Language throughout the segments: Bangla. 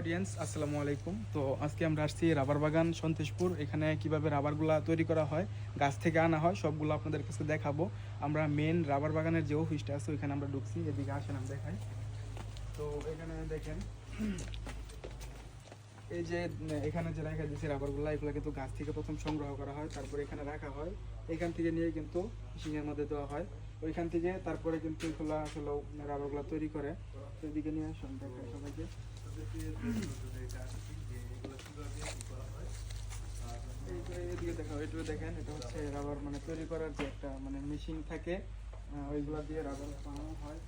অডিয়েন্স, আসসালামু আলাইকুম। তো আজকে আমরা আসছি রাবার বাগান সন্তোষপুর। এখানে কিভাবে রাবারগুলা তৈরি করা হয়, গাছ থেকে আনা হয়, সবগুলো আপনাদের কাছে দেখাবো। আমরা মেন রাবার বাগানের যে অফিসটা আছে ওইখানে আমরা ঢুকছি। এদিকে আসেন, আমি দেখাই। তো এখানে দেখেন, এই যে এখানে যে রাখা দিয়েছে রাবারগুলো, এগুলো কিন্তু গাছ থেকে প্রথম সংগ্রহ করা হয়, তারপরে এখানে রাখা হয়। এখান থেকে নিয়ে কিন্তু মেশিনের মধ্যে দেওয়া হয়। ওইখান থেকে তারপরে কিন্তু এগুলো আসলে রাবারগুলো তৈরি করে। তো এদিকে নিয়ে আসুন, দেখায় সবাইকে। এদিকে দেখা, ওইটুকু দেখেন, এটা হচ্ছে রাবার মানে তৈরি করার যে একটা মানে মেশিন থাকে, ওইগুলা দিয়ে রাবার বানানো হয়।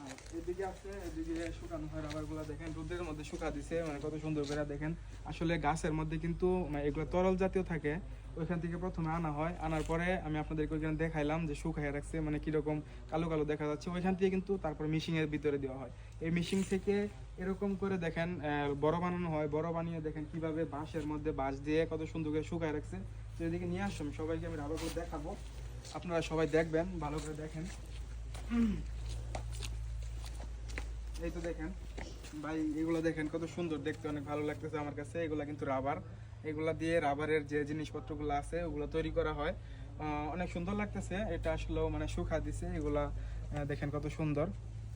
আর এদিকে আছে, এদিকে শুকানো হয় রাবারগুলা। দেখেন রোদের মধ্যে শুকা দিছে, মানে কত সুন্দর করে। দেখেন আসলে গাছের মধ্যে কিন্তু মানে এগুলো তরল জাতীয় থাকে। ওইখান থেকে প্রথমে আনা হয়, আনার পরে আমি আপনাদেরকে ওইখানে দেখাইলাম যে শুকায় রাখছে, মানে কিরকম কালো কালো দেখা যাচ্ছে। ওইখান থেকে কিন্তু তারপর মিশিংয়ের ভিতরে দেওয়া হয়। এই মিশিং থেকে এরকম করে দেখেন বড় বানানো হয়। বড় বানিয়ে দেখেন কিভাবে বাঁশের মধ্যে বাঁশ দিয়ে কত সুন্দর করে শুকায় রাখছে। তো এদিকে নিয়ে আসুন, সবাইকে আমি রাবারগুলো দেখাবো, আপনারা সবাই দেখবেন, ভালো করে দেখেন। এই তো দেখেন ভাই, এগুলো দেখেন কত সুন্দর দেখতে, অনেক ভালো লাগতেছে আমার কাছে। এগুলা কিন্তু রাবার, এগুলা দিয়ে রাবারের যে জিনিসপত্রগুলো আছে ওগুলো তৈরি করা হয়। অনেক সুন্দর লাগতেছে। এটা আসলে মানে শুকা দিছে এগুলা। দেখেন কত সুন্দর,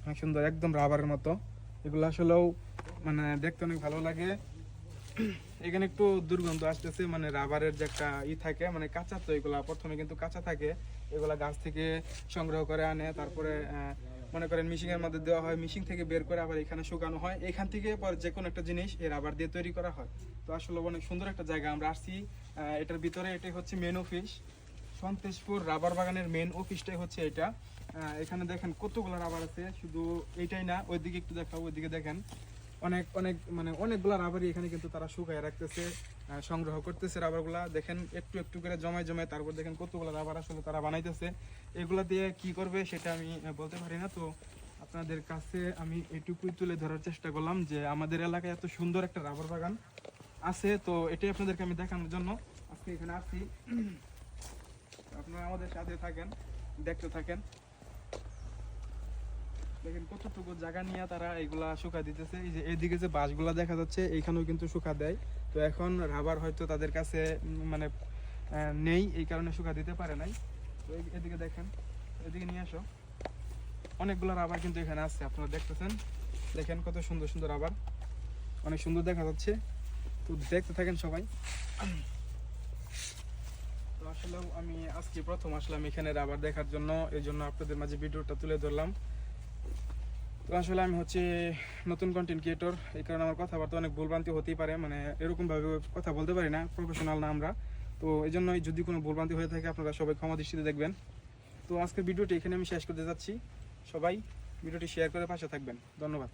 অনেক সুন্দর, একদম রাবারের মতো। এগুলো আসলেও মানে দেখতে অনেক ভালো লাগে। এখানে একটু দুর্গন্ধ আসতেছে, মানে রাবারের যে একটা থাকে, মানে কাঁচা। তো এগুলা প্রথমে কিন্তু কাঁচা থাকে, এগুলা গাছ থেকে সংগ্রহ করে আনে, তারপরে মনে করেন মিশিং এর মধ্যে দেওয়া হয়, মিশিং থেকে বের করে আবার এখানে শুকানো হয়। এখান থেকে পরে যে কোনো একটা জিনিস এই রাবার দিয়ে তৈরি করা হয়। তো আসলে অনেক সুন্দর একটা জায়গা আমরা আসছি। এটার ভিতরে এটাই হচ্ছে মেন অফিস, সন্তোষপুর রাবার বাগানের মেন অফিসটাই হচ্ছে এটা। এখানে দেখেন কতগুলো রাবার আছে, শুধু এইটাই না, ওইদিকে একটু দেখাবো। ওইদিকে দেখেন অনেক অনেক মানে অনেকগুলা রাবারই এখানে কিন্তু তারা শুকায় রাখতেছে, সংগ্রহ করতেছে রাবারগুলা। দেখেন একটু একটু করে জমায় জমায়, তারপর দেখেন কতগুলো রাবার আসলে তারা বানাইতেছে। এগুলা দিয়ে কি করবে সেটা আমি বলতে পারি না। তো আপনাদের কাছে আমি এটুকুই তুলে ধরার চেষ্টা করলাম যে আমাদের এলাকায় এত সুন্দর একটা রাবার বাগান আছে। তো এটাই আপনাদেরকে আমি দেখানোর জন্য আজকে এখানে আসছি। আপনারা আমাদের সাথে থাকেন, দেখতে থাকেন। দেখেন কতটুকু জায়গা নিয়ে তারা এগুলা শুকা দিতেছে। এই যে এদিকে যে বাঁশগুলা দেখা যাচ্ছে, এইখানেও কিন্তু শুকা দেয়। তো এখন রাবার হয়তো তাদের কাছে মানে নেই, এই কারণে শুকা দিতে পারে নাই। তো এদিকে দেখেন, এদিকে নিয়ে আসো, অনেকগুলো রাবার কিন্তু এখানে আছে, আপনারা দেখতেছেন। দেখেন কত সুন্দর সুন্দর রাবার, অনেক সুন্দর দেখা যাচ্ছে। তো দেখতে থাকেন সবাই। তো আসলে আমি আজকে প্রথম আসলাম এখানে রাবার দেখার জন্য, এই জন্য আপনাদের মাঝে ভিডিওটা তুলে ধরলাম। তো আসলে আমি হচ্ছে নতুন কন্টেন্ট ক্রিয়েটর, এই কারণে আমার কথাবার্তা অনেক ভুলভ্রান্তি হতেই পারে, মানে এরকমভাবে কথা বলতে পারি না, প্রফেশনাল না আমরা। তো এই জন্যই যদি কোনো ভুলভ্রান্তি হয়ে থাকে আপনারা সবাই ক্ষমা দৃষ্টিতে দেখবেন। তো আজকের ভিডিওটি এখানে আমি শেষ করতে যাচ্ছি। সবাই ভিডিওটি শেয়ার করে পাশে থাকবেন। ধন্যবাদ।